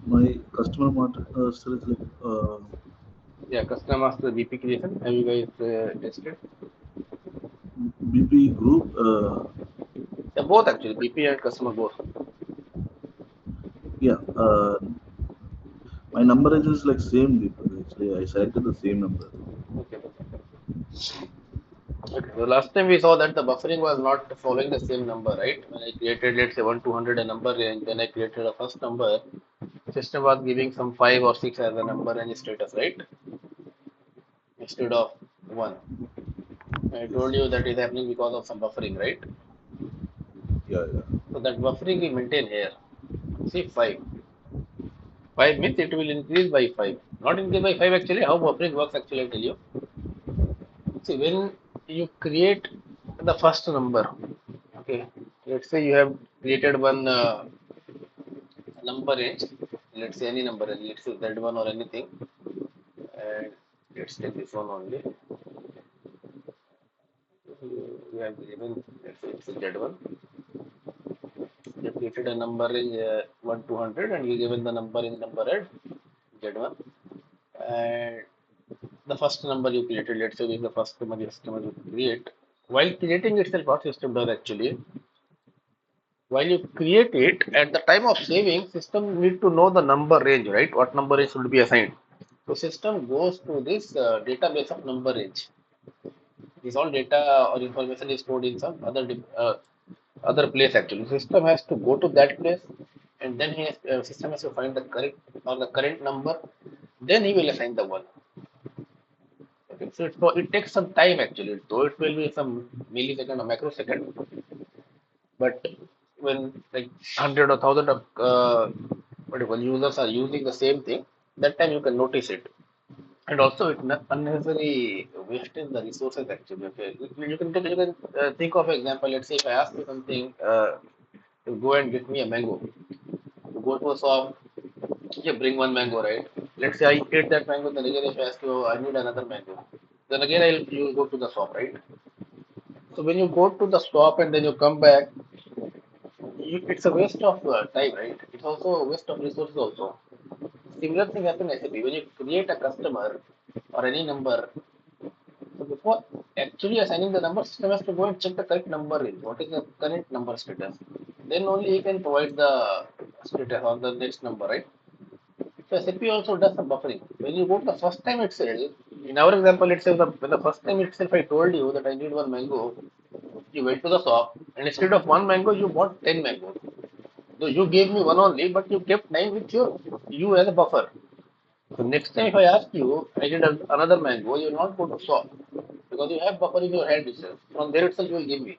My customer still is like Yeah, customer master BP creation. Have you guys tested? BP group. Yeah, both actually, BP and customer both. Yeah, my number is like same Deepak. Actually, I selected the same number. Okay. Okay. So last time we saw that the buffering was not following the same number, right? When I created, let's say 1 200 a number range, when I created a first number, system was giving some 5 or 6 as a number range status, right? Instead of one. I Yes. told you that is happening because of some buffering, right? Yeah, yeah. So that buffering we maintain here. See 5. 5 means it will increase by 5. Not increase by 5 actually. How buffering works actually, I tell you. See, when you create the first number, okay, let's say you have created one number range, let's say any number range, let's say Z1 or anything, and let's take this one only. We have given, let's say it's Z1. You have created a number range 1 200 and you given the number in number at Z1. And the first number you created, let's say this is the first number you create. While creating itself, what system does actually, while you create it, at the time of saving, system need to know the number range, right? What number range should be assigned. So system goes to this database of number range. This all data or information is stored in some other place actually. System has to go to that place, and then system has to find the correct or the current number. Then he will assign the one. Okay, so it takes some time actually. So it will be some millisecond or microsecond. But when like hundred or thousand of whatever users are using the same thing, that time you can notice it. And also it unnecessary wasting the resources actually. Okay, you can think of example. Let's say if I ask you something, to go and get me a mango. You go to a shop, you bring one mango, right? Let's say I ate that mango, then again if I ask you, I need another mango. Then again you go to the shop, right? So when you go to the shop and then you come back, it's a waste of time, right? It's also a waste of resources also. Similar thing happens in SAP. When you create a customer or any number, so before actually assigning the number, system has to go and check the correct number in. What is the current number status? Then only you can provide the status on the next number, right? So SAP also does some buffering. When you go to the first time itself, in our example itself, when the first time itself I told you that I need one mango, you went to the shop and instead of one mango, you bought 10 mangoes. So you gave me one only, but you kept nine with you as a buffer. So next time if I ask you, I need another mango, you will not go to shop because you have buffer in your hand itself. From there itself you will give me.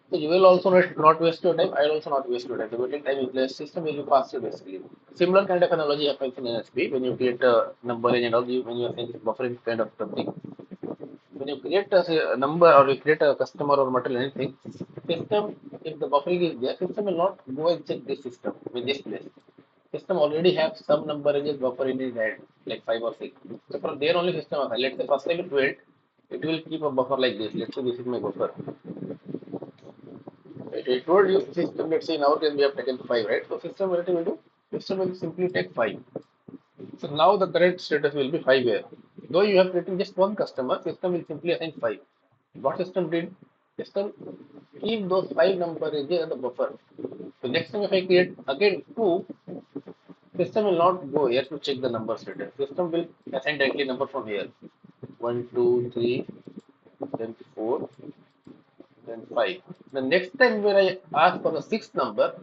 So you will also not waste your time. I will also not waste your time. The waiting time is less. System will be faster basically. Similar kind of analogy happens in NSP when you create a number range and all. When you are saying this buffering kind of something. When you create a number or you create a customer or material anything, system if the buffering is there, system will not go and check this system with this place. System already have some number ranges buffer in his hand, like 5 or 6. So from there only system assign. Let's say first time it went, it will keep a buffer like this. Let's say this is my buffer. Right? I told you system, let's say in our case we have taken 5, right? So system what it will do? System will simply take 5. So now the current status will be 5 here. Though you have taken just one customer, system will simply assign 5. What system did? System keep those 5 number ranges as the buffer. So next time if I create again 2, system will not go here to check the number status. System will assign directly number from here. 1, 2, 3, then 4, then 5. The next time when I ask for the sixth number,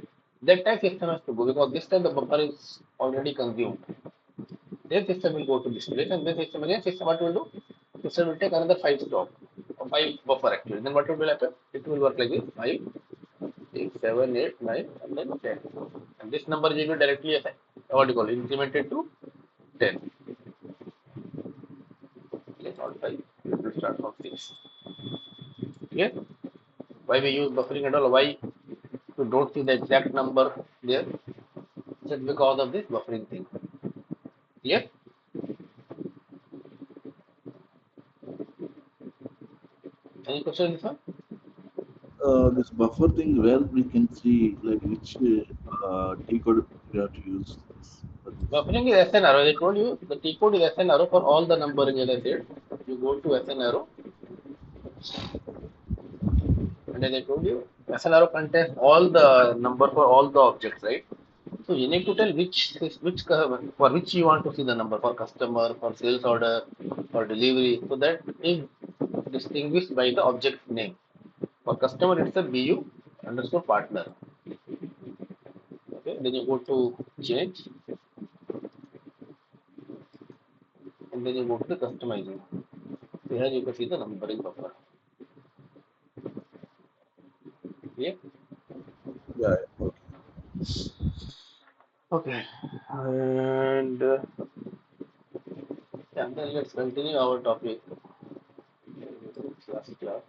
that time system has to go because this time the buffer is already consumed. Then system will go to this place and then system again system what will do? System will take another 5 stock or 5 buffer actually. Then what will happen? It will work like this 5, 6, 7, 8, 9 and then 10. And this number will be directly assigned, what do you call it, incremented to 10. Okay, not 5. It will start from 6. Clear? Why we use buffering and all? Why you don't see the exact number there? Just because of this buffering thing. Clear? Any question, this one? this buffer thing where we can see like which T code we have to use this, for this. Buffering is SN arrow. I told you the T code is SN arrow for all the numbering as I said. You go to SN arrow, and as I told you, SN arrow contains all the number for all the objects, right? So you need to tell for which you want to see the number for customer, for sales order, for delivery. So that is distinguished by the object name. For customer, it's a BU underscore partner. Okay, then you go to change, and then you go to the customizing. Here you can see the numbering buffer. Yeah. Yeah, okay. Okay. And yeah, then let's continue our topic. Last class.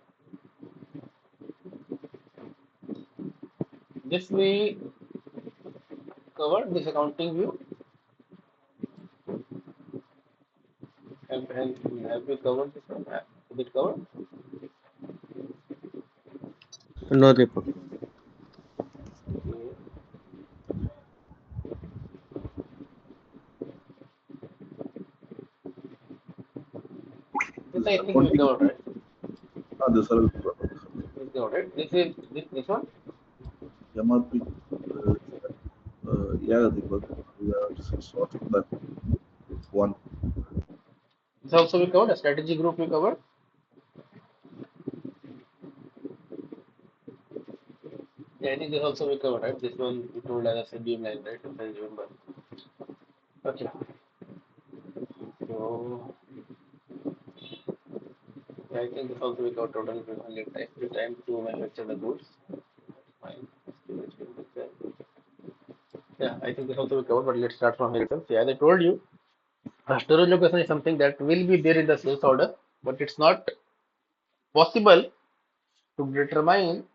This we covered this accounting view. Have we covered this one? Is it covered? No, Deepak. Okay. This This I think we accounting, covered, right? this are We covered, right? This is this one. MRP. Uh, yeah, Deepak, we are sorting that one. This also we covered. A strategy group we covered. Yeah, I think this also we covered, right? This one we told as a schedule line, right? If I remember. Okay. So yeah, I think this also we covered total time to manufacture the goods. Fine. Yeah, I think this also we covered, but let's start from here itself. Yeah, as I told you, the storage location is something that will be there in the sales order, but it's not possible to determine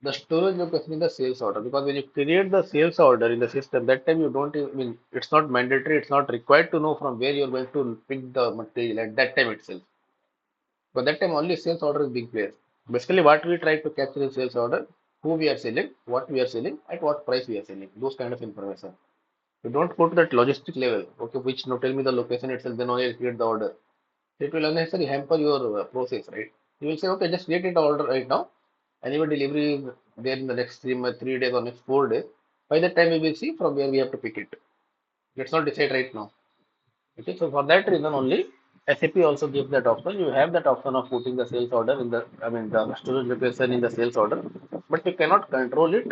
the storage location in the sales order, because when you create the sales order in the system, that time you don't I mean it's not mandatory, it's not required to know from where you're going to pick the material at that time itself. But that time only sales order is being placed. Basically, what we try to capture in sales order: who we are selling, what we are selling, at what price we are selling. Those kind of information. You don't go to that logistic level. Okay, which no tell me the location itself, then only I'll create the order. It will unnecessarily hamper your process, right? You will say, okay, just create it order right now, and your delivery is there in the next 3 days or next 4 days. By that time, we will see from where we have to pick it. Let's not decide right now. Okay, so for that reason only, SAP also gives that option. You have that option of putting the sales order in the, I mean, the storage location in the sales order, but you cannot control it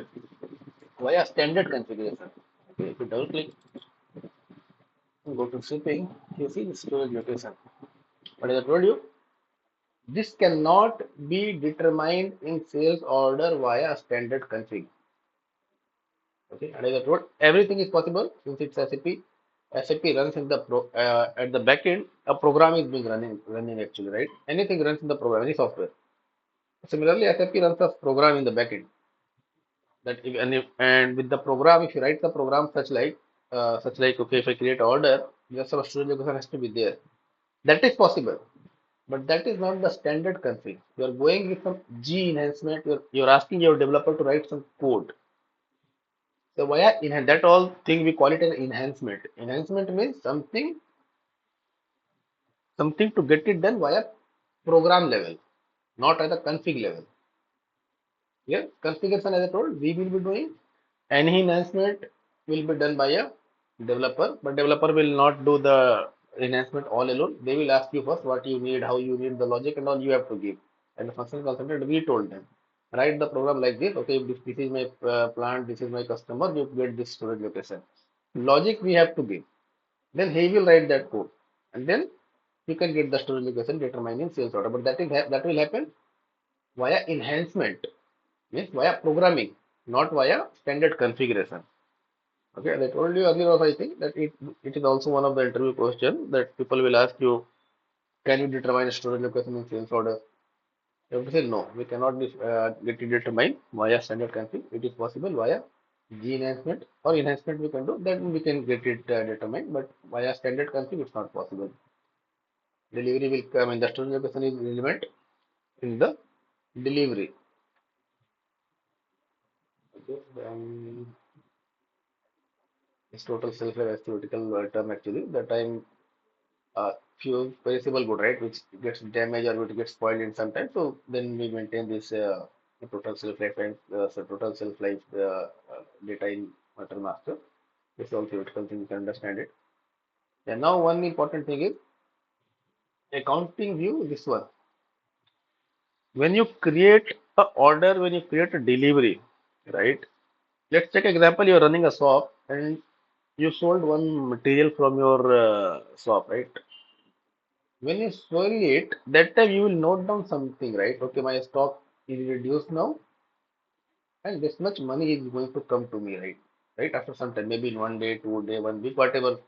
via standard configuration. Okay, if you double click, go to shipping, you see the storage location. But as I told you, this cannot be determined in sales order via standard config. Okay, and as I told, everything is possible since it's SAP. SAP runs in the at the back end. A program is being running actually, right? Anything runs in the program, any software. Similarly, SAP runs a program in the back end. And with the program, if you write the program such like okay, if I create order, just a storage location has to be there. That is possible. But that is not the standard config. You are going with some G enhancement. You're asking your developer to write some code. So via that all thing we call it an enhancement. Enhancement means something to get it done via program level, not at the config level. Yeah, configuration as I told, we will be doing. Any enhancement will be done by a developer, but developer will not do the enhancement all alone. They will ask you first what you need, how you need the logic, and all you have to give. And the functional consultant, we told them, write the program like this. Okay, this is my plant, this is my customer. You get this storage location. Logic we have to give. Then he will write that code, and then you can get the storage location determined in sales order. But that will happen via enhancement, means via programming, not via standard configuration. Okay, as I told you earlier also, I think that it is also one of the interview question that people will ask you, can you determine a storage location in sales order? You have to say no, we cannot get it determined via standard config. It is possible via G enhancement or enhancement we can do, then we can get it determined, but via standard config it's not possible. Delivery will come in the storage location is relevant in the delivery. Okay, then this total self-life as theoretical term actually. The time few perishable good, right, which gets damaged or which gets spoiled in some time. So then we maintain this total self-life and so total self-life data in matter master. This is all theoretical thing, you can understand it. And now one important thing is accounting view. This one, when you create a order, when you create a delivery, right? Let's take example. You're running a shop and you sold one material from your shop, right? When you sell it, that time you will note down something, right? Okay, my stock is reduced now, and this much money is going to come to me, right? Right after some time, maybe in 1 day, 2 day, 1 week, whatever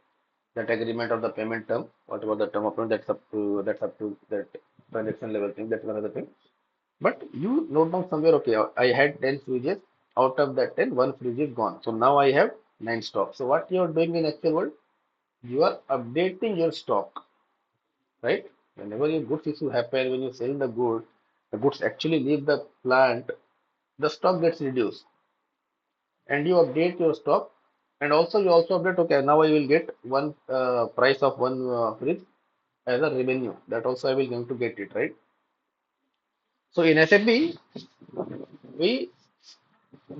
that agreement of the payment term, whatever the term of payment, that's up to that transaction level thing. That's another thing. But you note down somewhere, okay, I had 10 fridges. Out of that 10, one fridge is gone. So now I have 9 stock. So what you are doing in actual world, you are updating your stock, right? Whenever your goods issue happen, when you sell the goods actually leave the plant, the stock gets reduced, and you update your stock, and also you also update. Okay, now I will get one price of one fridge as a revenue. That also I will going to get it, right? So in SAP, we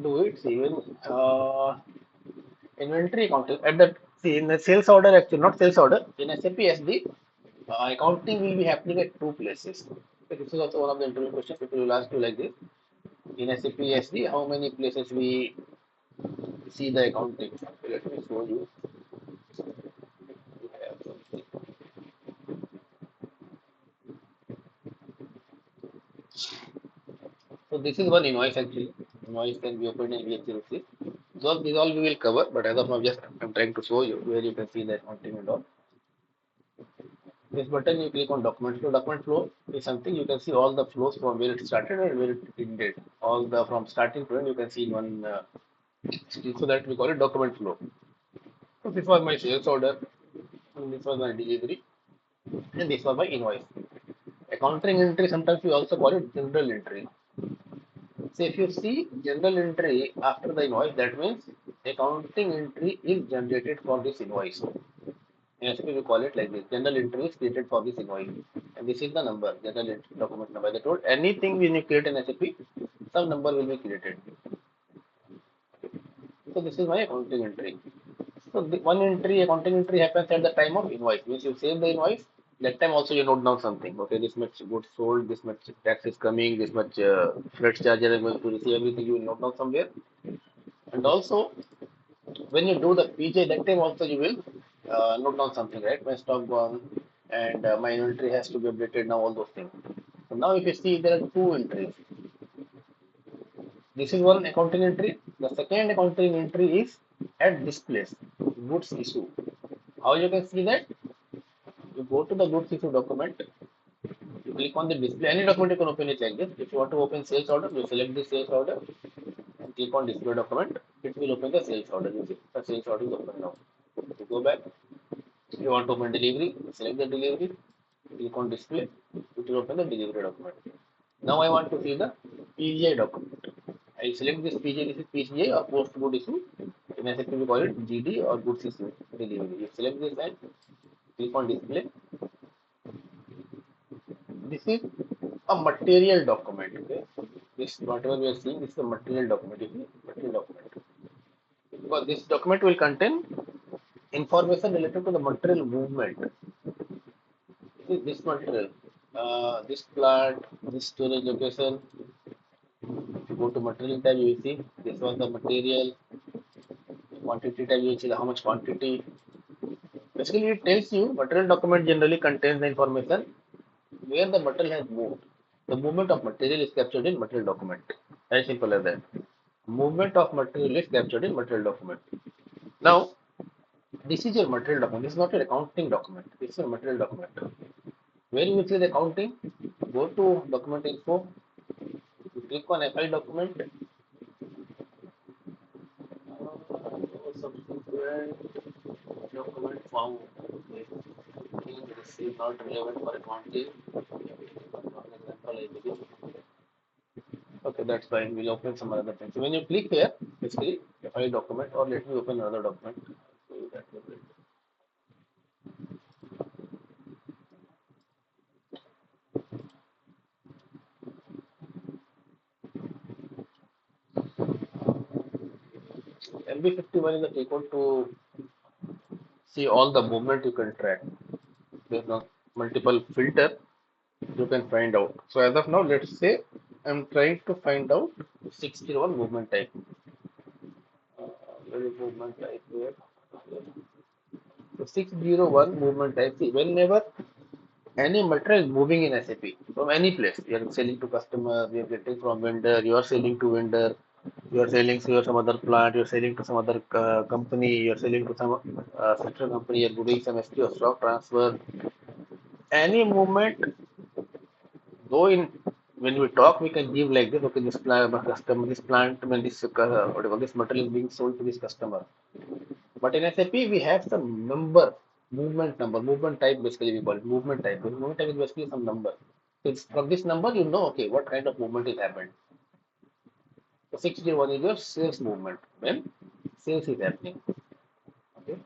do it. See, when inventory accounting at the see in the sales order actually not sales order in SAP SD accounting will be happening at two places. Okay, this is also one of the interview questions. People will ask you like this: in SAP SD, how many places we see the accounting? Let me show you. We have something. So this is one invoice actually. Invoice can be opened in VHC receipt. So these all we will cover, but as of now, just I'm trying to show you where you can see the accounting and all. This button you click on document flow. Document flow is something you can see all the flows from where it started and where it ended. All the from starting to end you can see in one screen. So that we call it document flow. So this was my sales order, and this was my delivery, and this was my invoice. Accounting entry sometimes we also call it general entry. So if you see general entry after the invoice, that means accounting entry is generated for this invoice. In SAP, we call it like this. General entry is created for this invoice. And this is the number, general entry, document number. I told anything when you create in SAP, some number will be created. So this is my accounting entry. So the one entry, accounting entry happens at the time of invoice. Means you save the invoice, that time also you note down something. Okay, this much goods sold, this much tax is coming, this much freight charges are going to receive, everything you will note down somewhere. And also when you do the PJ, that time also you will note down something, right? My stock gone and my inventory has to be updated now, all those things. So now if you see there are two entries. This is one accounting entry. The second accounting entry is at this place, goods issue. How you can see that? You go to the goods issue document, you click on the display. Any document you can open it like this. If you want to open sales order, you select the sales order and click on display document. It will open the sales order. You see, the sales order is open now. You go back. You want to open delivery, select the delivery, click on display, it will open the delivery document. Now I want to see the PGI document. I select this PGI, this is PGI or post good issue. In SAP we call it GD or goods issue delivery. You select this and click on display. This is a material document. Okay, this whatever we are seeing, this is a material document. Material document. Because this document will contain information related to the material movement. This material, this plant, this storage location. If you go to material tab, you will see this was the material. Quantity tab, you will see how much quantity. Basically, it tells you material document generally contains the information where the material has moved. The movement of material is captured in material document. As simple as that. Movement of material is captured in material document. Now, this is your material document. This is not your accounting document. This is your material document. Where you will see the accounting, go to document info, you click on FI document, subsequent document found. Okay. This is not relevant for accounting. For example, I believe. Okay, that's fine. We'll open some other things. So when you click here, basically a file document, or let me open another document. So that will be MB51 is the equal to see all the movement you can track based on multiple filter you can find out. So as of now, let's say I'm trying to find out 601 movement type. Where is movement type here? So 601 movement type. See, whenever any material is moving in SAP from any place, you are selling to customer, you are getting from vendor, you are selling to vendor, you are selling to some other plant, you are selling to some other company, you are selling to some structural company, you are doing some ST or stock transfer. Any movement, though in when we talk, we can give like this. Okay, this plant, customer, this plant, when this whatever this material is being sold to this customer. But in SAP, we have some number, movement type. Basically, we call it movement type. Movement type is basically some number. So it's from this number, you know, okay, what kind of movement is happened. So 601 is your sales movement when sales is happening. Okay.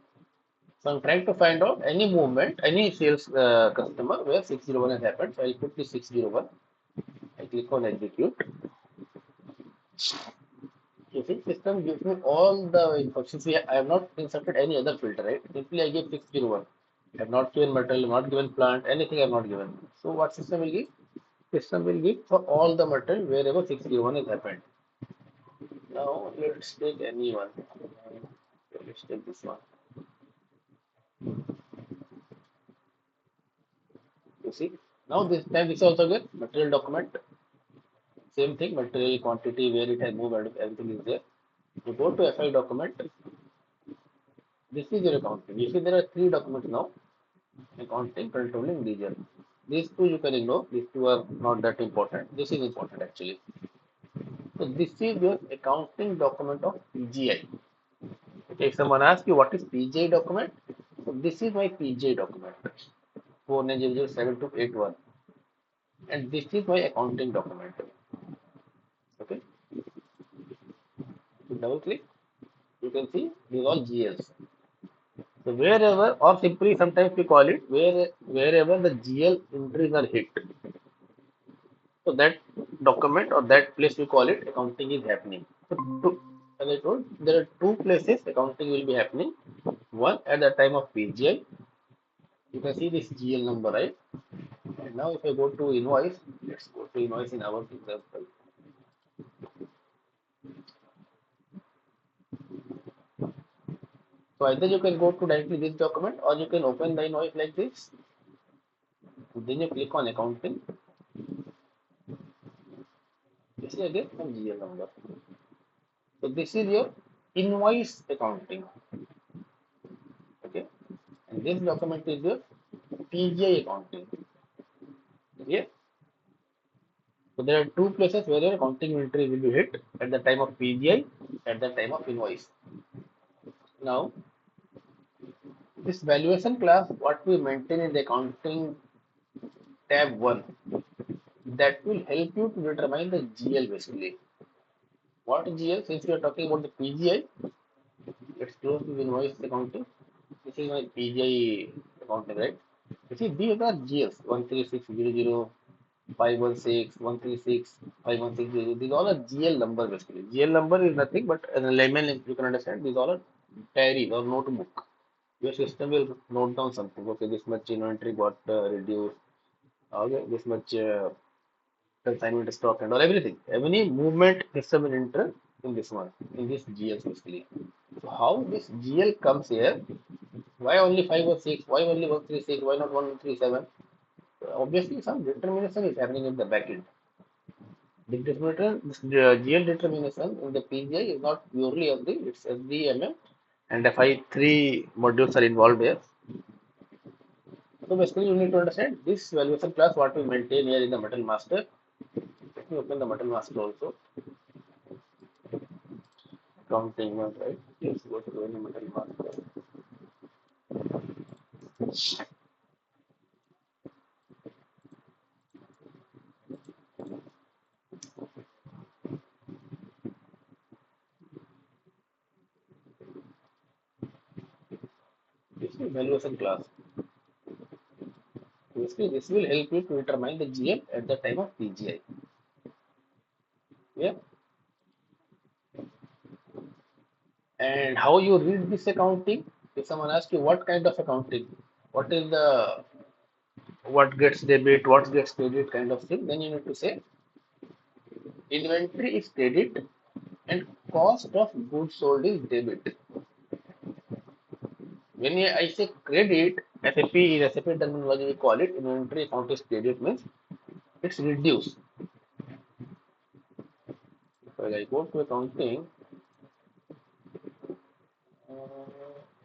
So I'm trying to find out any movement, any sales customer where 601 has happened. So I'll put this 601. I click on execute. You see, system gives me all the information. See, I have not inserted any other filter, right? Simply I give 601. I have not given material, not given plant, anything I have not given. So what system will give? System will give for all the material wherever 601 is happened. Now let's take any one. Let's take this one. You see, now this time this is also good. Material document, same thing, material quantity, where it has moved, everything is there. You go to FI document. This is your accounting. You see, there are three documents now: accounting, controlling, legal. These two you can ignore. These two are not that important. This is important actually. So this is your accounting document of PGI. If someone asks you what is PGI document, so this is my PGI document 49007281, and this is my accounting document. Okay, so double click. You can see these all GLs. So wherever, or simply sometimes we call it wherever the GL entries are hit. So that document or that place we call it accounting is happening. So as I told, there are two places accounting will be happening. One at the time of PGI, you can see this GL number, right? And now if I go to invoice, let's go to invoice in our example. So either you can go to directly this document, or you can open the invoice like this. Then you click on accounting. This is again some GL number. So this is your invoice accounting. Okay, and this document is your PGI accounting. Okay, so there are two places where your accounting entry will be hit at the time of PGI, at the time of invoice. Now, this valuation class, what we maintain in the accounting tab 1, that will help you to determine the GL basically. What GL? Since we are talking about the PGI, let's close the invoice accounting. This is my PGI accounting, right? You see, these are GLs 13600, 516, 136, 5160. These all are GL number basically. GL number is nothing but in a layman you can understand these all are diary or notebook. Your system will note down something. Okay, this much inventory got reduced. Okay, this much consignment stock and all everything. Any movement system will enter in this one, in this GL basically. So how this GL comes here? Why only 5 or 6? Why only 136? Why not 137? Obviously, some determination is happening in the backend. The GL determination in the PGI is not purely SD, it's SD, and FI three modules are involved here. So basically, you need to understand this valuation class what we maintain here in the metal master. Let me open the metal master also. Counting one, right? Let's go to any metal master. the valuation class. Basically, this will help you to determine the GM at the time of PGI. Yeah. And how you read this accounting? If someone asks you what kind of accounting, what is the what gets debit, what gets credit kind of thing, then you need to say inventory is credit and cost of goods sold is debit. When I say credit, SAP terminology we call it inventory account is credit means it's reduced. So I go to accounting,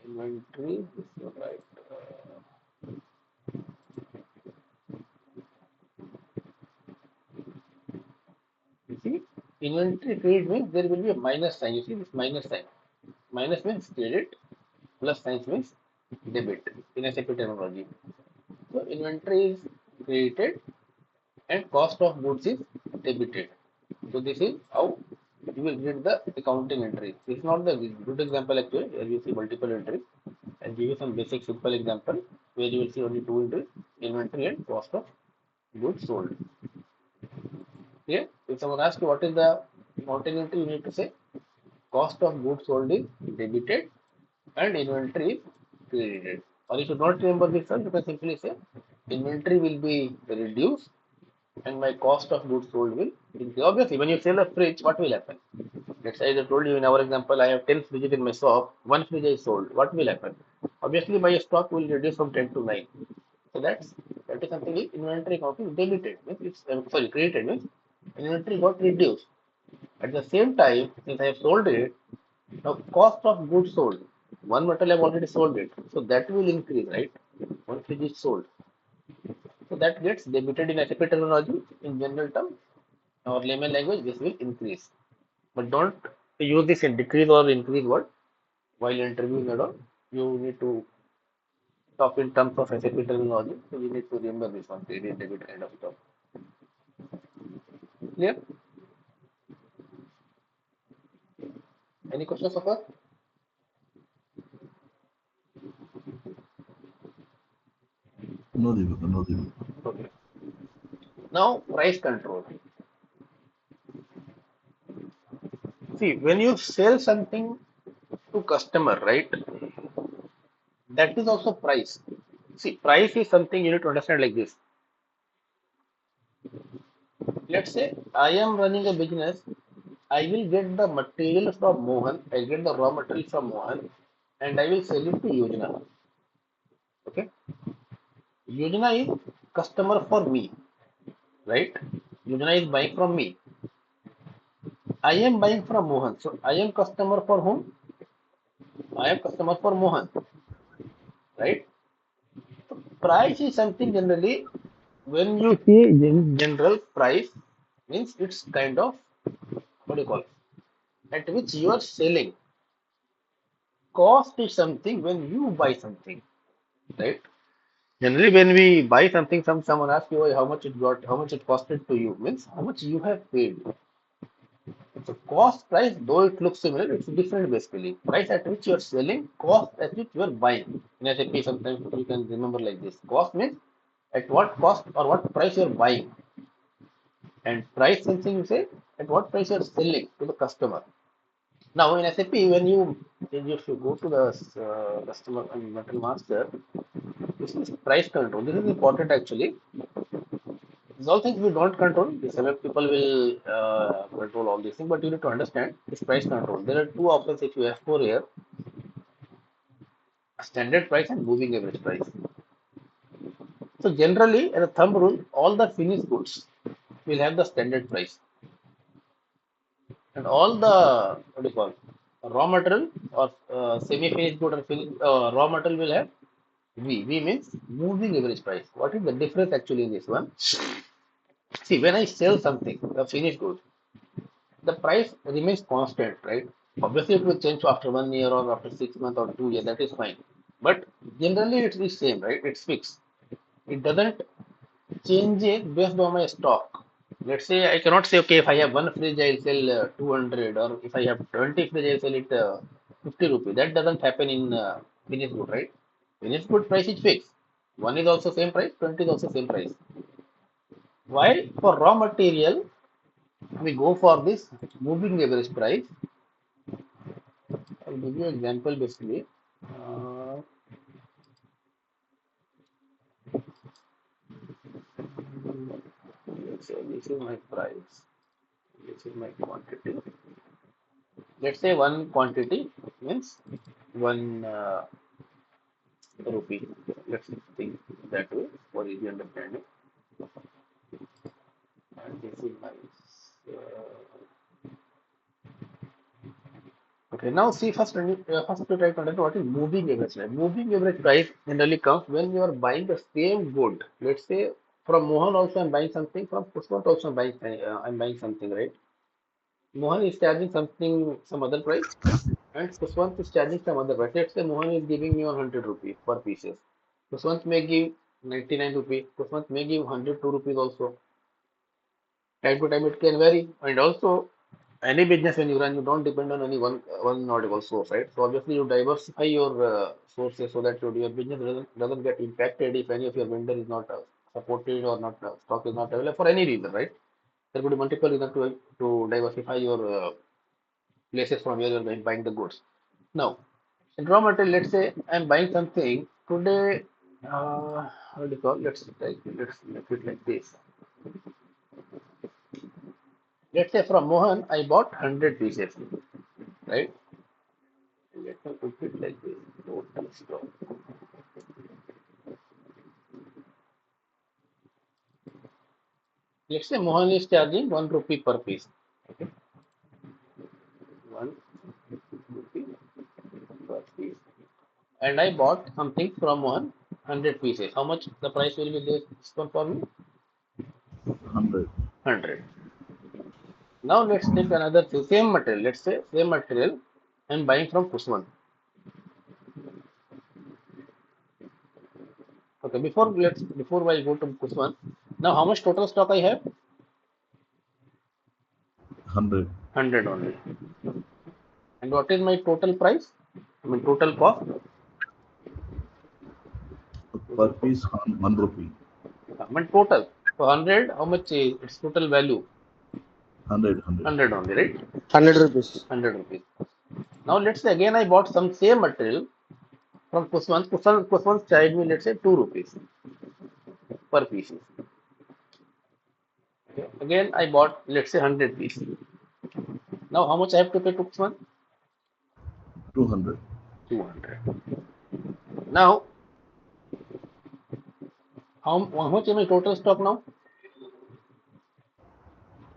inventory, this is right. You see, inventory credit means there will be a minus sign. You see this minus sign. Minus means credit, plus sign means debit in SAP terminology. So inventory is credited and cost of goods is debited. So this is how you will read the accounting entry. This is not the good example actually, where you see multiple entries. I'll give you some basic simple example where you will see only two entries, inventory and cost of goods sold. Here, if someone asks you what is the accounting entry, you need to say cost of goods sold is debited and inventory is credited. Or you should not remember this one, you can simply say inventory will be reduced and my cost of goods sold will increase. Obviously, when you sell a fridge, what will happen? Let's say I told you in our example, I have 10 fridges in my shop, one fridge is sold. What will happen? Obviously, my stock will reduce from 10 to 9. So that is something like inventory accounting deleted. Means it's sorry, created means inventory got reduced. At the same time, since I have sold it, now cost of goods sold. One material I have already sold it. So that will increase, right? One fridge is sold. So that gets debited in SAP terminology in general terms or layman language, this will increase. But don't use this in decrease or increase word while interviewing at all. You need to talk in terms of SAP terminology. So you need to remember this one, credit, debit kind of stuff. Clear? Any questions so far? No, Deepika, no, Deepika. Okay. Now price control. See, when you sell something to customer, right? That is also price. See, price is something you need to understand like this. Let's say I am running a business. I will get the material from Mohan. I get the raw material from Mohan, and I will sell it to Yojana. Okay. Yojana is customer for me, right? Yojana is buying from me. I am buying from Mohan. So I am customer for whom? I am customer for Mohan, right? Price is something generally when you see in general price means it's kind of what do you call it? At which you are selling. Cost is something when you buy something, right? Generally, when we buy something, someone asks you, "Oh, how much it got, how much it costed to you," means how much you have paid. So cost price, though it looks similar, it's different basically. Price at which you are selling, cost at which you are buying. In SAP, sometimes you can remember like this. Cost means at what cost or what price you are buying. And price something you say at what price you are selling to the customer. Now in SAP, when you should go to the customer and material master, this is price control. This is important actually. These all things we don't control. The seven people will control all these things, but you need to understand this price control. There are two options if you have for here: standard price and moving average price. So generally, as a thumb rule, all the finished goods will have the standard price, and all the what do you call raw material or semi-finished good or finished raw material will have V. V means moving average price. What is the difference actually in this one? See, when I sell something, the finished good, the price remains constant, right? Obviously, it will change after 1 year or after 6 months or 2 years. That is fine. But generally, it's the same, right? It's fixed. It doesn't change it based on my stock. Let's say I cannot say, okay, if I have one fridge, I'll sell 200, or if I have 20 fridge, I'll sell it 50 rupees. That doesn't happen in finished good, right? Finished good price is fixed. 1 is also same price, 20 is also same price. While for raw material, we go for this moving average price. I'll give you an example basically. Uh, let's say this is my price, this is my quantity. Let's say one quantity means 1 rupee. Let's think that way for easy understanding. And this is my okay. Now see first, first to try to understand what is moving average price. Moving average price generally comes when you are buying the same good. Let's say from Mohan also I'm buying something. From Pushpant also I'm buying something, right? Mohan is charging something some other price, and Pushpant is charging some other price. Let's say Mohan is giving me 100 rupees per pieces. Pushpant may give 99 rupees. Pushpant may give 102 rupees also. Time to time it can vary, and also any business when you run, you don't depend on any one notable source, right? So obviously you diversify your sources so that your business doesn't get impacted if any of your vendor is not supported or not stock is not available for any reason, right? There could be multiple reasons to diversify your places from where you're buying the goods. Now, in raw material, let's say I'm buying something today. How do you call? Let's make it like this. Let's say from Mohan, I bought 100 pieces, right? Let me put it like this. Total stock. Let's say Mohan is charging 1 rupee per piece. Okay. 1 rupee per piece. And I bought something from Mohan 100 pieces. How much the price will be this one for me? 100. 100. Now let's take another thing. Same material. Let's say same material I'm buying from Kusman. Okay, before I go to Kusman, now how much total stock I have? 100. 100 only. And what is my total price? I mean total cost? Per Total cost. piece, 1 rupee. I mean total. So 100, how much is its total value? 100. 100. 100 only, right? 100 rupees. 100 rupees. Now let's say again I bought some same material from Kusman. Kusman charged me let's say 2 rupees per piece. Okay. Again I bought let's say 100 pieces. Now how much I have to pay to Kusman? 200. 200. Now how much is my total stock now?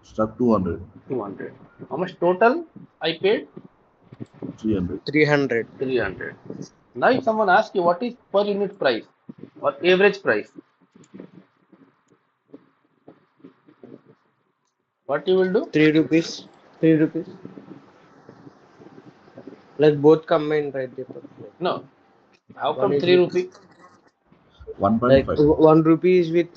Stock 200. 200. How much total I paid? 300. 300. 300. Now if someone asks you what is per unit price or average price, what you will do? 3 rupees. 3 rupees. Like both combined, right, Deepak? Like No. How one come is 3 with rupee? like 1.5. 1 rupee is with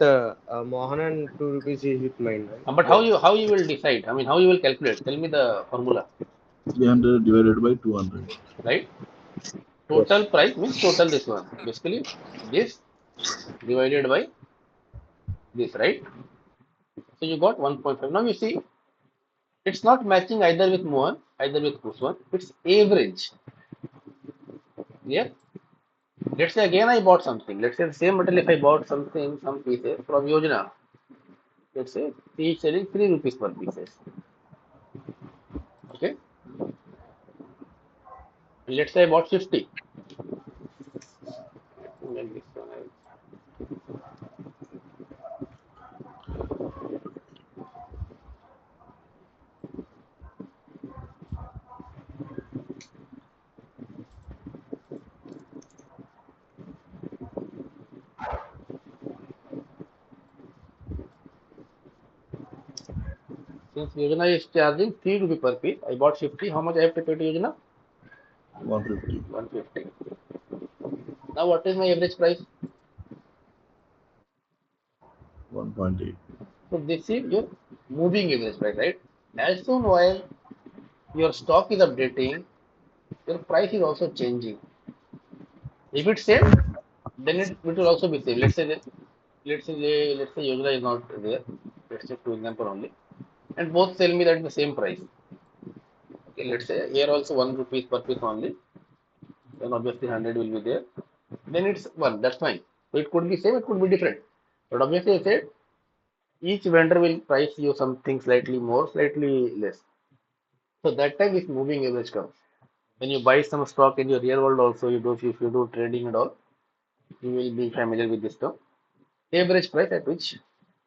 Mohan and 2 rupees is with mine, right? But Both. how you will decide? I mean how you will calculate? Tell me the formula, 300 divided by 200. right? Total Yes. price means total this one. Basically this divided by this, right? So you got 1.5. Now you see it's not matching either with Mohan, either with Kuswan. It's average. Yeah. Let's say again I bought something. Let's say the same material if I bought something, some pieces from Yojana. Let's say he is selling 3 rupees per pieces. Okay. Let's say I bought 50. Let me make this one. Since Yojana is charging 3 rupee per piece, I bought 50. How much I have to pay to Yojana? 150. 150. Now what is my average price? 1.8. So this is your moving average price, right? As soon while your stock is updating, your price is also changing. If it's same, then it will also be same. Let's say Yoga is not there. Let's take two example only, and both sell me that the same price. Okay, let's say here also 1 rupees per piece only. Then obviously 100 will be there. Then it's one. That's fine. So it could be same. It could be different. But obviously I said each vendor will price you something slightly more, slightly less. So that time this moving average comes. When you buy some stock in your real world also, you do if you do trading and all, you will be familiar with this term. Average price at which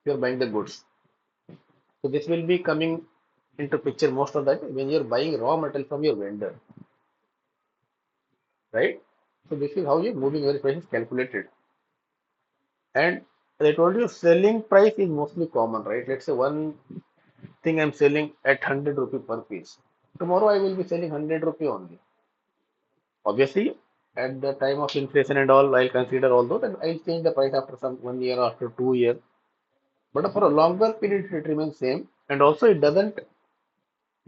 you are buying the goods. So this will be coming into picture most of that when you're buying raw material from your vendor, right? So this is how your moving average price is calculated. And as I told you, selling price is mostly common, right? Let's say one thing I'm selling at 100 rupee per piece. Tomorrow I will be selling 100 rupee only. Obviously, at the time of inflation and all, I'll consider all those and I'll change the price after some 1 year or after 2 years. But for a longer period, it remains same. And also, it doesn't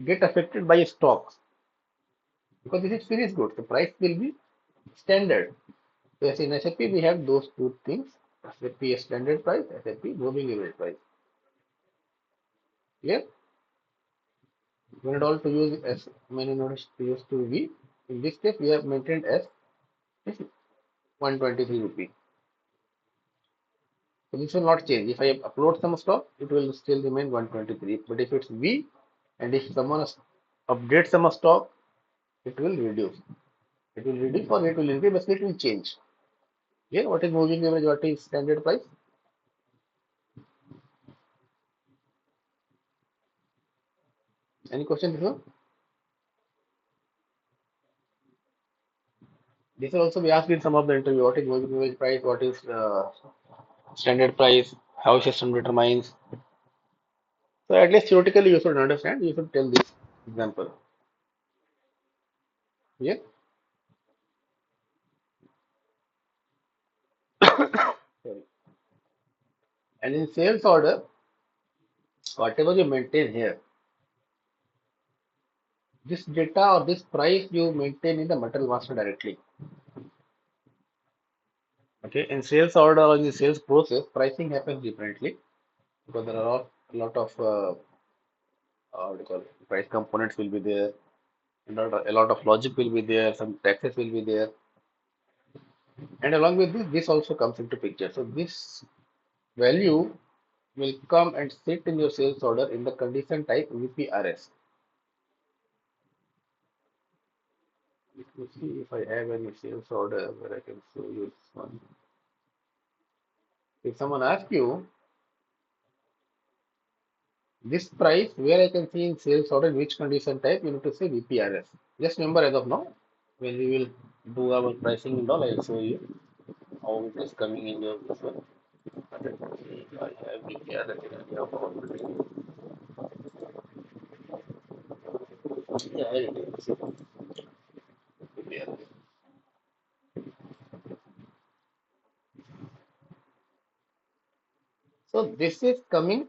get affected by stocks because this is finished goods. The price will be standard. So as in SAP, we have those two things: SAP standard price, SAP moving average price. Clear? We need all to use S, many notice to use to V. In this case, we have maintained S is 123 rupee. So this will not change. If I upload some stock, it will still remain 123. But if it's V, and if someone updates some stock, it will reduce. It will reduce or it will increase, but it will change. Yeah, what is moving average? What is standard price? Any question before? This will also be asked in some of the interview. What is moving average price? What is standard price? How system determines? So at least theoretically you should understand. You should tell this example. Yeah. Sorry. And in sales order, whatever you maintain here, this data or this price you maintain in the material master directly. Okay. In sales order or in the sales process, pricing happens differently because there are a lot of what do you call it, price components will be there. A lot of logic will be there. Some taxes will be there. And along with this also comes into picture. So this value will come and sit in your sales order in the condition type VPRS. Let me see if I have any sales order where I can show you this one. If someone asks you this price, where I can see in sales order which condition type, you need to say VPRS. Just remember as of now, when we will do our pricing and all, I will show you how it is coming in your this one. Let me see if I have VPRS in any of our material. Yeah, it is VPRS. So this is coming.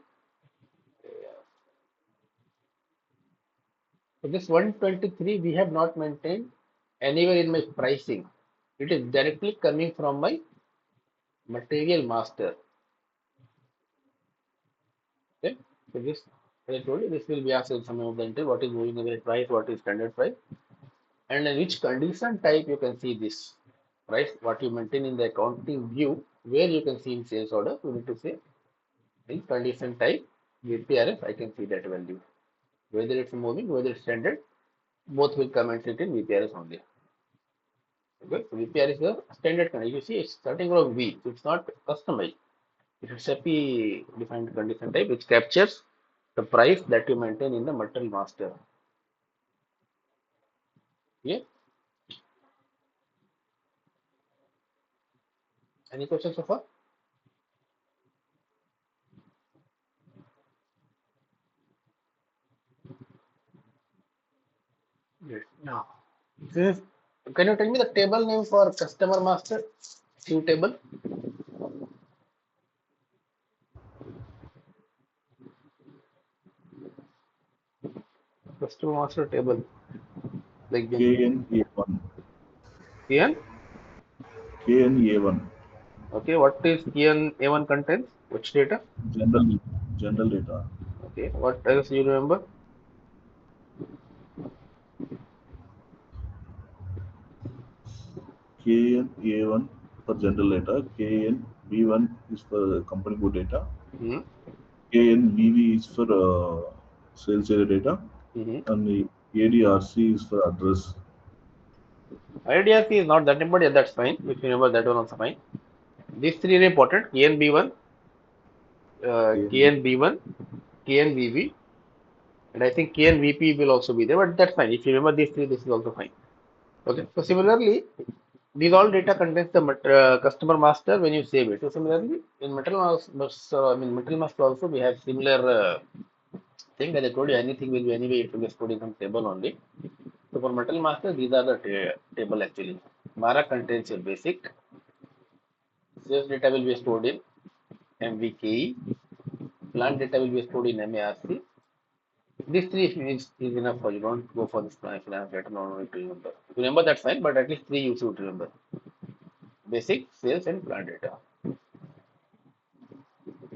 So this 123 we have not maintained anywhere in my pricing. It is directly coming from my material master. Okay. So this, as I told you, this will be asked in some of the interview. What is moving average price? What is standard price? And in which condition type you can see this price? What you maintain in the accounting view, where you can see in sales order, you need to say in condition type VPRS. I can see that value. Whether it's moving, whether it's standard, both will come and sit in VPRS only. Okay, so VPR is the standard condition. You see, it's starting from V, so it's not customized. It is SAP defined condition type, which captures the price that you maintain in the material master. Yeah. Any questions so far? Yes. No. This, can you tell me the table name for customer master? Q table. Customer master table. Like the KNA1. Ian? KNA1. Okay, what is A1 contains? Which data? General general data. Okay, what else you remember? KN A1 for general data. KN B1 is for company code data. Hmm. KN BV is for sales area data, Hmm. and the ADRC is for address. IDRC is not that important, yeah, that's fine. If you remember that one also fine. These three are important. KNB1, KN KNB1, KNVV, and I think KNVP will also be there, but that's fine. If you remember these three, this is also fine. Okay. So similarly, these all data contains the customer master when you save it. So similarly, in material master also we have similar thing. As I told you, anything will be anyway it will be stored in some table only. So for material master, these are the table actually. Mara contains your basic. Sales data will be stored in MVKE. Plant data will be stored in MARC. These three is enough for you. Don't go for this finance data. No need to remember. If you remember, that's fine. But at least three you should remember: basic, sales, and plant data.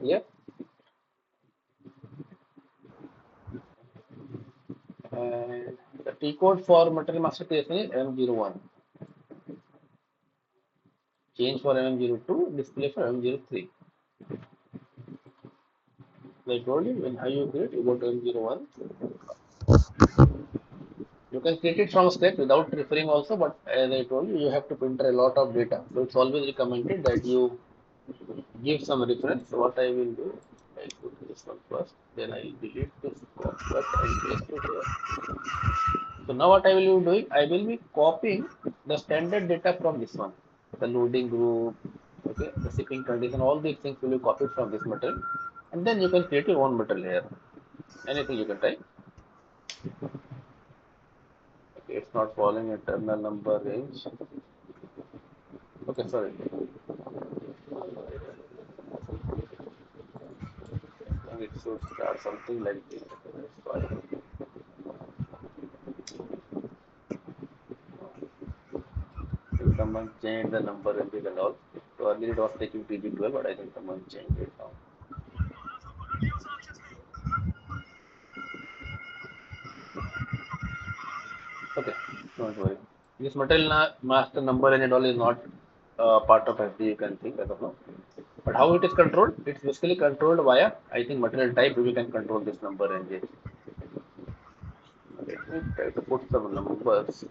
Yeah. And the T code for material master creation is M01. Change for M02. Display for M03. I told you when how you create, you go to M01. You can create it from scratch without referring also, but as I told you, you have to enter a lot of data. So it's always recommended that you give some reference. So what I will do, I put this one first, then I delete this, cut and paste it here. So now what I will be doing, I will be copying the standard data from this one, the loading group, okay, the shipping condition, all these things will be copied from this material, and then you can create your own material here. Anything you can type. Okay, it's not following internal number range. Okay, sorry. I think it should start something like this. Okay, that's fine. If someone changed the number ranges and all. So earlier it was taking PG12, but I think someone changed it now. Okay, don't worry. This material master number and all is not part of SD, you can think as of now. But how it is controlled? It's basically controlled via, I think, material type. We can control this number ranges. Let me try to put some numbers.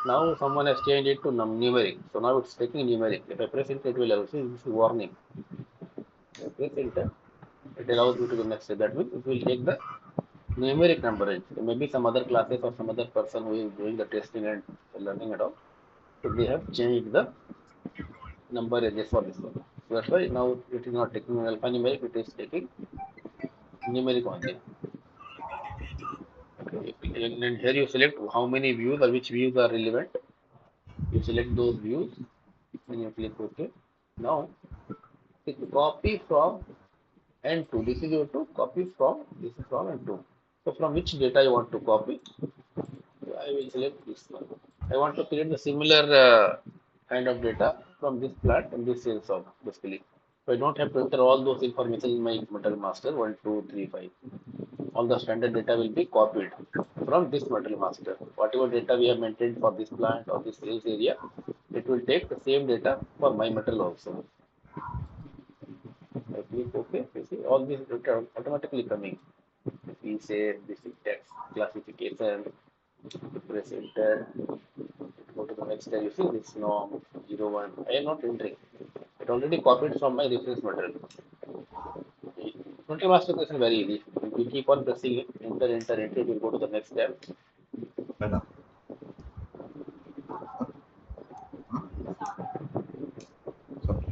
Now someone has changed it to numeric. So now it's taking numeric. If I press enter, it will also issue warning. If I press enter, it allows you to the next step. That means it will take the numeric number range. There may be some other classes or some other person who is doing the testing and learning and all. So they have changed the number ranges for this one. So that's why now it is not taking alphanumeric, it is taking numeric only. Okay. And here you select how many views or which views are relevant. You select those views and you click OK. Now it copy from N2. This is your to copy from, this is from N2. So from which data you want to copy? I will select this one. I want to create the similar kind of data from this plant and this sales of basically. So I don't have to enter all those information in my material master 1, 2, 3, 5. All the standard data will be copied from this material master. Whatever data we have maintained for this plant or this sales area, it will take the same data for my material also. I click OK. You see all these data automatically coming. We say this is text classification, press enter, go to the next step. You see this norm 01. I am not entering. It already copied from my reference material. Material master question very easy. If you keep on pressing it, enter, enter, enter, it will go to the next step. Mana? Sorry.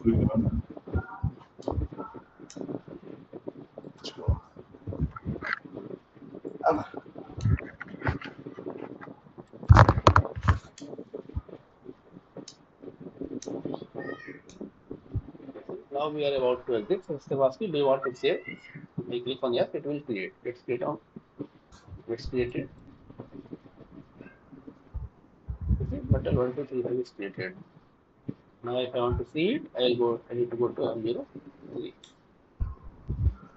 Mana? Sure. Now we are about to exit. So Mr. Vaski, do you want to save? I click on yes, it will create. Let's create on. It's created. You see, metal 1, 2, 3, 5 is created. Now if I want to see it, I'll go. I need to go to M0 3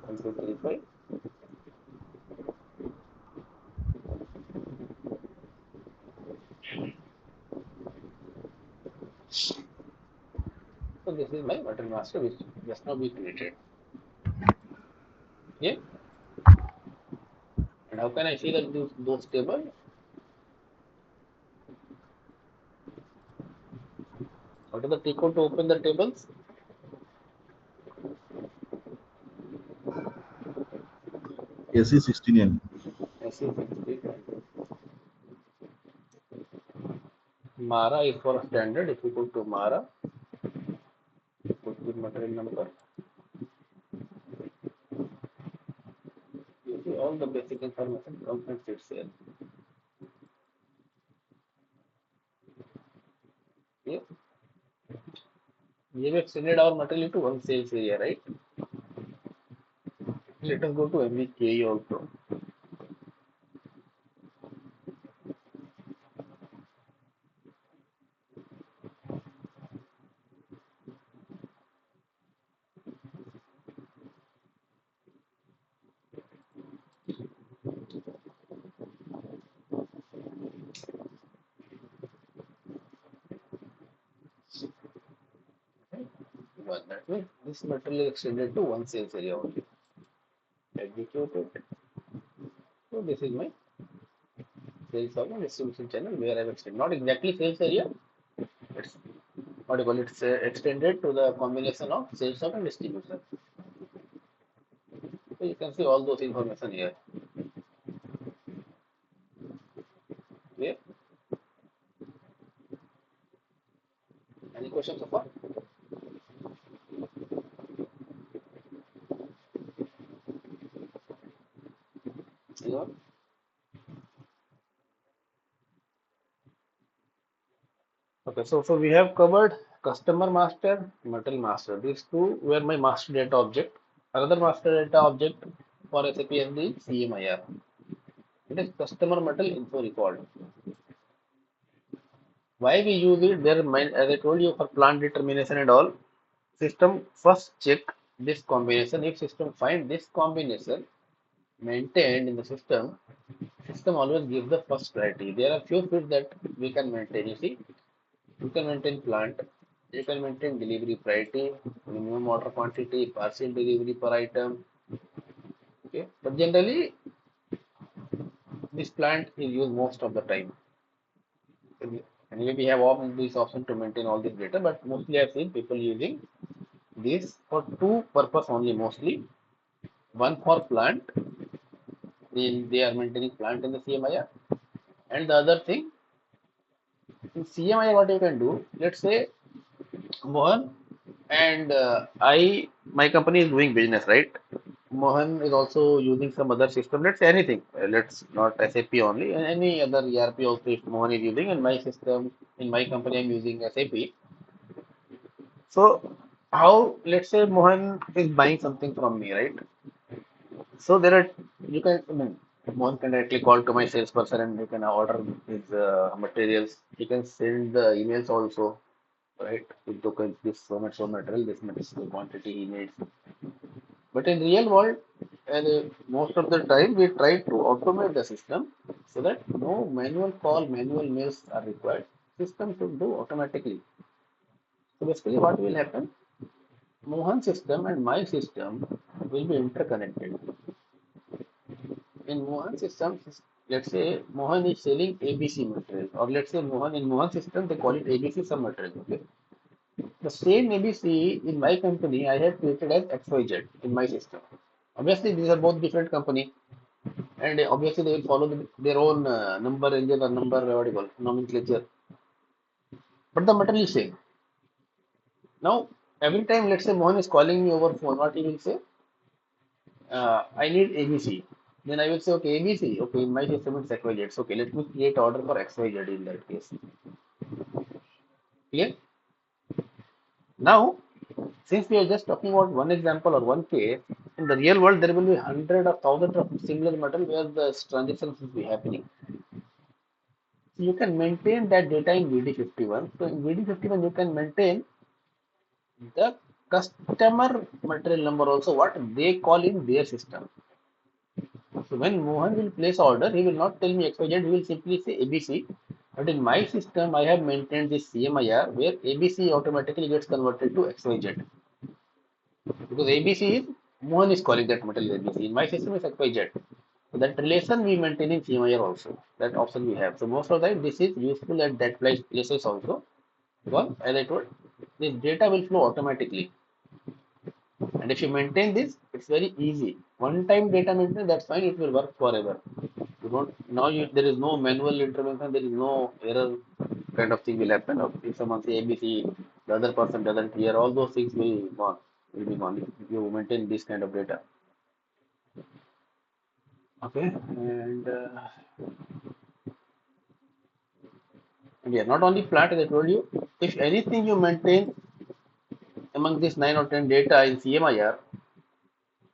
1, 2, 3, 5. So this is my metal master which just now we created. Okay. And how can I see that those tables? What is the T code to open the tables? SE16N. SE60. Mara is for standard. If you go to Mara, put the material number. You see all the basic information comes and sits here. Okay. We have extended our material to one sales area, right? Let us go to MVKE also. But that means this material is extended to one sales area only. Execute it. So this is my sales organ distribution channel where I have extended. Not exactly sales area. It's what you call it, it's extended to the combination of sales organ distribution. So you can see all those information here. Okay. Any questions so far? Anyone? Okay, so we have covered customer master, material master. These two were my master data object. Another master data object for SAP SD is CMIR. It is customer material info record. Why we use it? There, as I told you, for plant determination and all, system first check this combination. If system find this combination maintained in the system always gives the first priority. There are few fields that we can maintain. You see, you can maintain plant, you can maintain delivery priority, minimum order quantity, partial delivery per item. Okay, but generally this plant is used most of the time. Anyway, we have all these options to maintain all this data, but mostly I've seen people using this for two purpose only mostly. One for plant, they are maintaining plant in the CMIR, and the other thing in CMIR what you can do. Let's say Mohan and my company is doing business, right? Mohan is also using some other system. Let's say anything. Let's not SAP only. Any other ERP also if Mohan is using. In my system, in my company, I'm using SAP. So how? Let's say Mohan is buying something from me, right? So there are you can. I mean, Mohan can directly call to my salesperson and he can order his materials. He can send the emails also, right? It took this so much so material, this much the quantity he needs. But in real world, and most of the time we try to automate the system so that no manual call, manual mails are required. System should do automatically. So basically, what will happen? Mohan system and my system will be interconnected. In Mohan system, let's say Mohan is selling ABC material, or let's say Mohan in Mohan system they call it ABC some material. Okay, the same ABC in my company I have created as XYZ in my system. Obviously, these are both different company, and obviously they will follow their own number engine or number what you call nomenclature. But the material is same. Now, every time, let's say Mohan is calling me over phone, what he will say? I need ABC. Then I will say, okay, ABC. Okay, in my system it's XYZ. So, okay, let me create order for XYZ in that case. Clear? Now, since we are just talking about one example or one case, in the real world there will be hundred or thousands of similar material where the transactions will be happening. So you can maintain that data in VD51. So in VD51 you can maintain the customer material number also, what they call in their system. So when Mohan will place order, he will not tell me XYZ, he will simply say ABC. But in my system, I have maintained this CMIR where ABC automatically gets converted to XYZ. Because ABC is, Mohan is calling that material ABC. In my system is XYZ. So that relation we maintain in CMIR also. That option we have. So most of the time this is useful at that places also. Because as I told, this data will flow automatically. And if you maintain this, it's very easy. One time data maintenance, that's fine, it will work forever. You don't now you there is no manual intervention, there is no error kind of thing will happen. If someone say ABC, the other person doesn't hear, all those things will be gone if you maintain this kind of data. Okay, and yeah, not only plant as I told you, if anything you maintain among this 9 or 10 data in CMIR,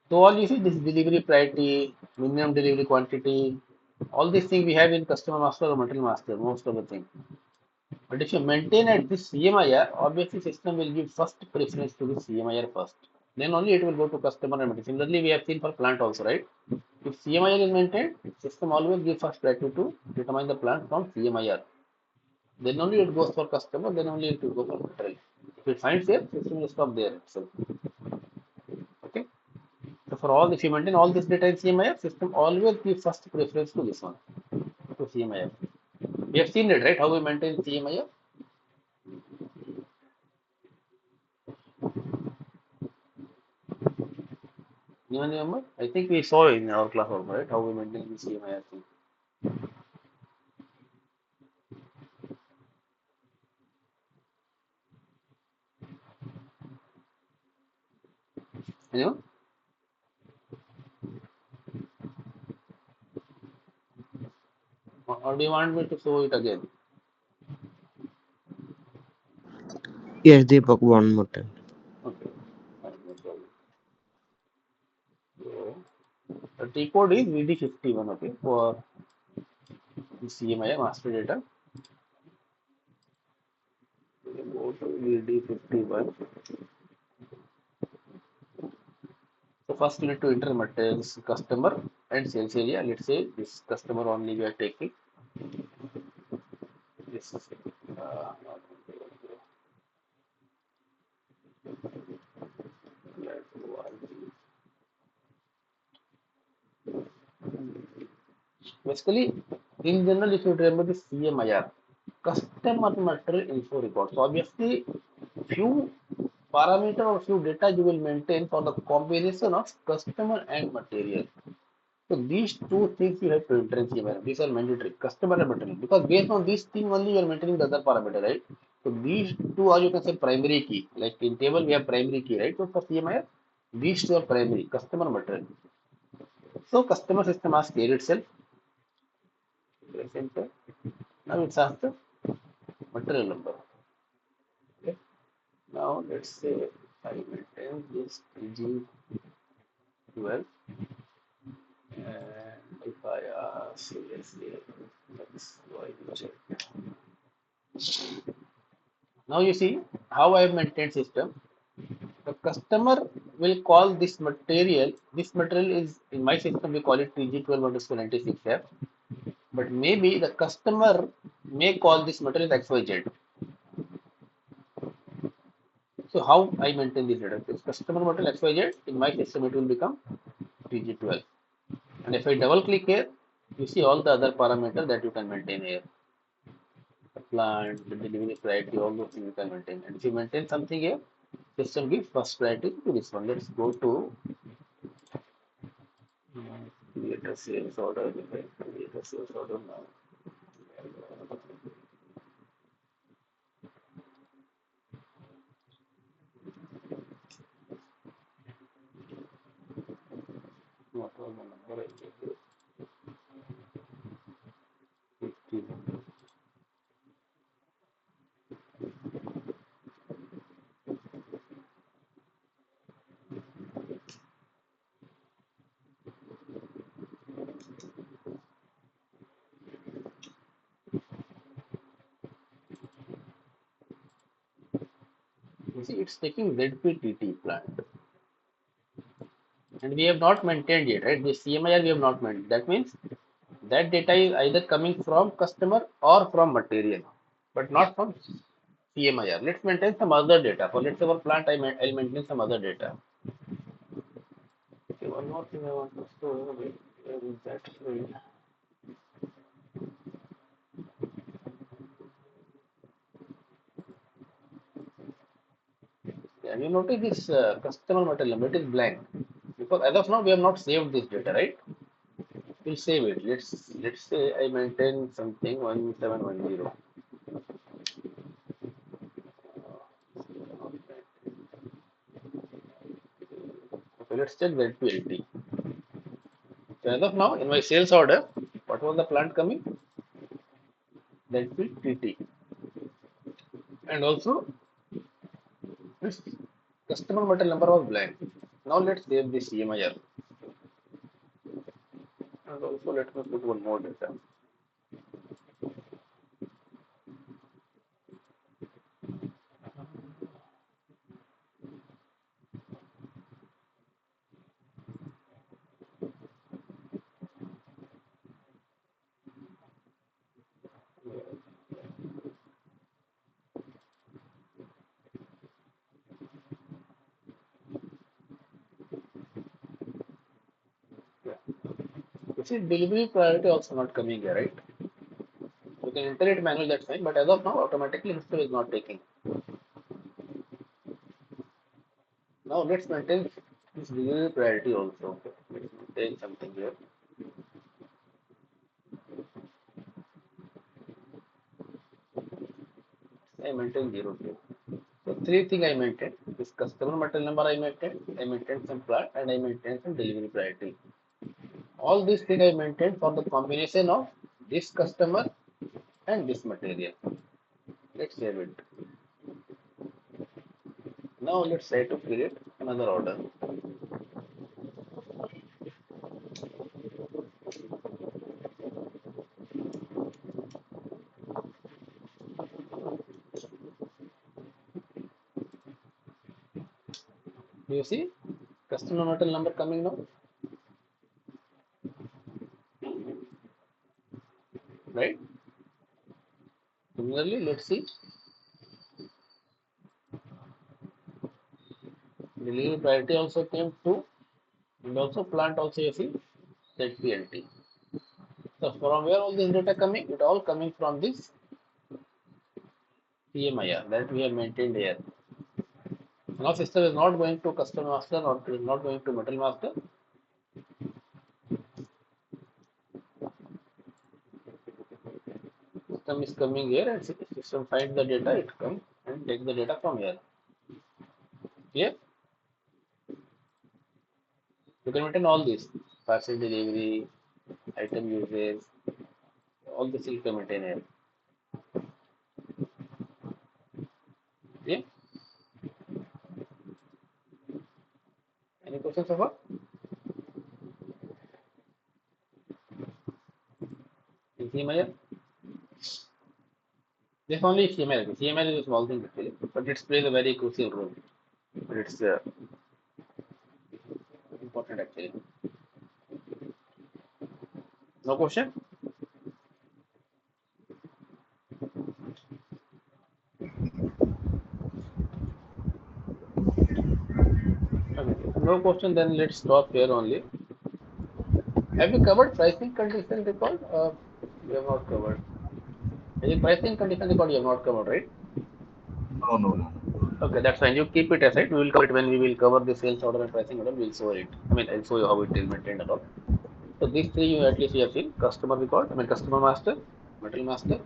so all you see this delivery priority, minimum delivery quantity, all these things we have in customer master or material master, most of the thing. But if you maintain at this CMIR, obviously system will give first preference to the CMIR first. Then only it will go to customer and material. Similarly, we have seen for plant also, right? If CMIR is maintained, system always gives first priority to determine the plant from CMIR. Then only it goes for customer, then only it will go for material. If it finds there, system will stop there itself. Okay. So for all, if you maintain all this data in CMIF, system always gives first preference to this one, to CMIF. We have seen it, right? How we maintain CMIF. Anyone remember? I think we saw in our class also, right? How we maintain the CMIF thing. Anyone? Or do you want me to show it again? Yes, Deepak, one more time. Okay. Fine, no problem. So, the T code is VD51, okay, for the CMIF master data. We go to VD51. So first you need to enter materials, customer and sales area. Let's say this customer only we are taking. This basically, in general, if you remember the CMIR, customer material info record. So obviously, few parameter or few data you will maintain for the combination of customer and material. So these two things you have to enter in CMIR. These are mandatory, customer and material, because based on this thing only you are maintaining the other parameter, right? So these two are, you can say, primary key. Like in table we have primary key, right? So for CMIR, these two are primary, customer material. So customer system asks here itself. Press enter. Now it's asked the material number. Okay. Now let's say I maintain this PG12 and if I ask seriously, let's go and check. Now you see how I have maintained system. The customer will call this material. This material is in my system we call it PG12 underscore 96F. But maybe the customer may call this material XYZ. So how I maintain this data? This customer material XYZ, in my system it will become PG12. And if I double click here, you see all the other parameters that you can maintain here. The plant, the delivery priority, all those things you can maintain. And if you maintain something here, system gives first priority to this one. Let's go to create a sales order. Create a sales order now. What was the number I gave you? 15. You see, it's taking ZPTT plant. And we have not maintained yet, right? The CMIR we have not maintained. That means that data is either coming from customer or from material, but not from CMIR. Let's maintain some other data. For let's say our plant, I'll maintain some other data. Okay, one more thing I want to store. Wait, where is that field? Yeah, you notice this customer material number, it is blank because as of now we have not saved this data, right? We'll save it. Let's say I maintain something 1710. Okay, let's check ZPLT. So as of now, in my sales order, what was the plant coming? ZPTT. And also, this customer material number was blank. Now let's save the CMIR. And also let me put one more data. You see, delivery priority also not coming here, right? You can enter it manually, that's fine, but as of now, automatically system is not taking. Now let's maintain this delivery priority also. Let's maintain something here. I maintain 0 2. So three things I maintain. This customer material number I maintain some plant, and I maintain some delivery priority. All these things I maintain for the combination of this customer and this material. Let's save it. Now let's try to create another order. Do you see customer material number coming now? Right? Similarly, let's see delivery priority also came to, and also plant also you see ZPLT. So from where all this data coming? It all coming from this CMIR that we have maintained here. Now system is not going to customer master, or is not going to metal master. System is coming here and system finds the data, it comes and takes the data from here. Here you can maintain all these parcel delivery, item usage, all this you can maintain here. Yeah. Any questions so far? In CMIR? This only CMIR. CMIR is a small thing actually, but it plays a very crucial role. But it's important actually. No question? Okay. No question, then let's stop here only. Have you covered pricing condition record? You have not covered. The pricing condition record you have not covered, right? No, no, no. Okay, that's fine. You keep it aside. We will cover it when we will cover the sales order and pricing order. We'll show it. I mean, I'll show you how it is maintained and all. So these three you at least you have seen: customer record, I mean customer master, material master,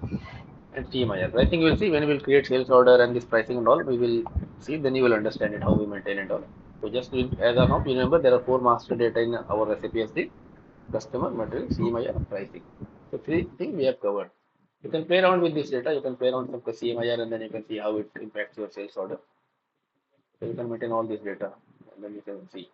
and CMIR. Pricing you will see when we will create sales order and this pricing and all. We will see. Then you will understand it how we maintain it all. So just as of now, remember there are 4 master data in our SAP SD: customer, material, CMIR, and pricing. So 3 things we have covered. You can play around with this data. You can play around with the CMIR and then you can see how it impacts your sales order. So you can maintain all this data and then you can see.